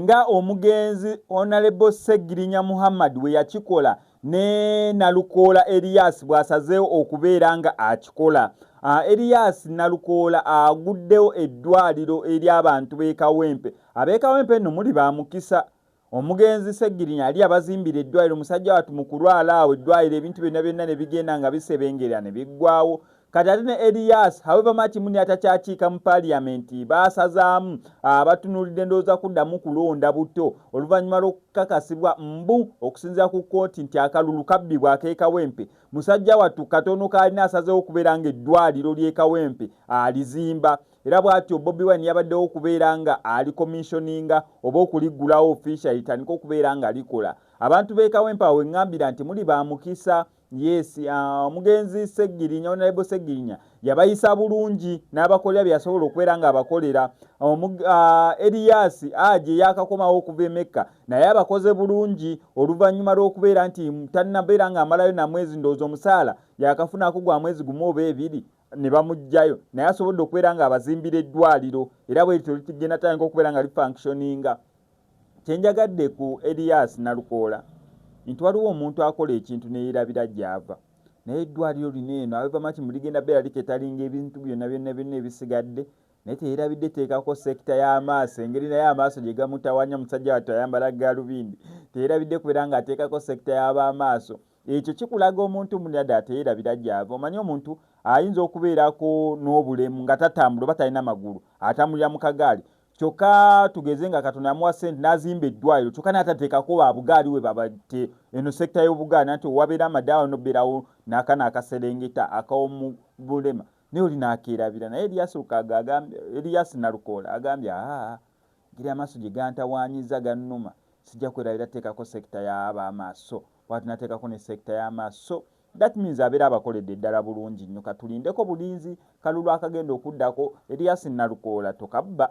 nga omugenzi Honorable Segirinya Muhammad we yakikola ne Nalukoola Elias bwasazeewo okubeera nga akikola. Elias Nalukoola aguddewo eddwaliro eri abantu b'e Kawempe. Ab'e Kawempe nno muli ba mukisa. Omugenzi Segirinya ali abazimbira eddwaliro, musajja watu mu kulwala awo eddwaliro ebintu byonna ne bigenda nga bisebengera ne biggwawo. Kati ate ne Elias however much muni atacyakiika mu parliament baasazaamu abatunuulidde ndowooza kuddamu kulonda buto oluvannyuma lw'okukakasibwa mbu okusinziira ku kkooti nti akalulu kabbibwa ak'e Kawempe. Musajja wattu katono kaalina asazeewo okubeera nga eddwaliro ly'e Kawempe alizimba. Era bw'atyo Bobi Wine yabaddewo okubeera nga alikommissioninga oba okuliggulawo officially litandika okubeera nga likola. Abantu b'e Kawempe awo eŋŋambira nti muli ba mukisa. Yes, omugenzi Segirinya, Honorable Segirinya yabayisa bulungi n'abakolera bye yasobola okubeera nga abakolera. Elias aje yakakomawo okuva e Mecca naye abakoze bulungi oluvannyuma lw'okubeera nti tannabeera nga amalayo na mwezi ndowooza omusaala yakafunaako gwa mwezi gumu oba ebiri ne bamugjayo naye asobodde okubeera nga abazimbira eddwaliro era bwe lityo ligenda tandika okubeera nga lifunctioninga. Kyenjagadde ku Elias Nalukoola nti waliwo omuntu akola ekintu neerabira gy'ava naye eddwaliro lino eno abeva maki muligenda beera liketalinga ebintu byonna ebisigadde naye teerabidde teekako sekita y'amaaso engeri naye amaaso gye gamutawanya musajja wattu ayambala gaalubindi teerabidde kubeera nga ateekako sekita y'ab'amaaso. Ekyo kikulaga omuntu munadde ateerabira gy'ava. Omanyi omuntu ayinza okubeerako n'obulemu nga tatambula oba talina magulu atambulira mu kagaali kyokka tugeze nga Katonda amuwa ssente n'azimba eddwaliro kyokka n'atateekako ba bugaali we babate eno sekita y'obugaali nti wabeera amadaawa nobeerawo n'akana akaserengeta ak'omu bulema naye oli n'akeerabira. Naye Elias Nalukoola agambye ngeri amaaso gye gantawaanyiza gannuma sijja kwerabira teekako sekita y'ab'amaaso watu nateekako ne sekita y'amaaso. That means abeera abakoledde ddala bulungi nnyo. Katulindeko bulinzi kalulu akagenda okuddako. Elias Nalukoola tokabba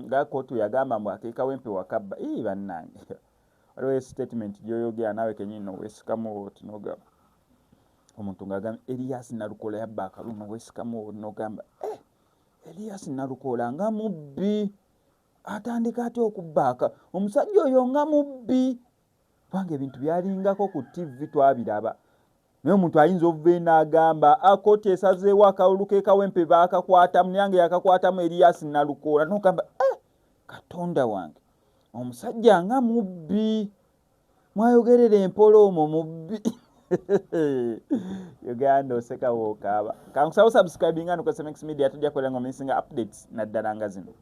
nga kootu yagamba mbu ak'e Kawempe wakabba. Bannange waliwo statement gy'oyogera naawe kennyini noweesikamu oti n'ogamba omuntu ng'agamba Elias Nalukoola yabba akalulu noweesikamu oti n'ogamba Elias Nalukoola nga mubbi atandika ate okubba omusajja oyo nga mubbi kubanga ebintu byalingako ku TV twabiraba. Naye omuntu ayinza okuva n'agamba kkooti esazeewo akalulu k'e Kawempe baakakwatamu nange yakakwatamu Elias Nalukoola n'ogamba Katonda wange omusajja nga mubbi mwayogerera empola omwo mubbi. Uganda oseka wookaaba. Kankusawo subscribinga nuko SMX Media tujja kubeera nga omisinga updates naddala nga zino.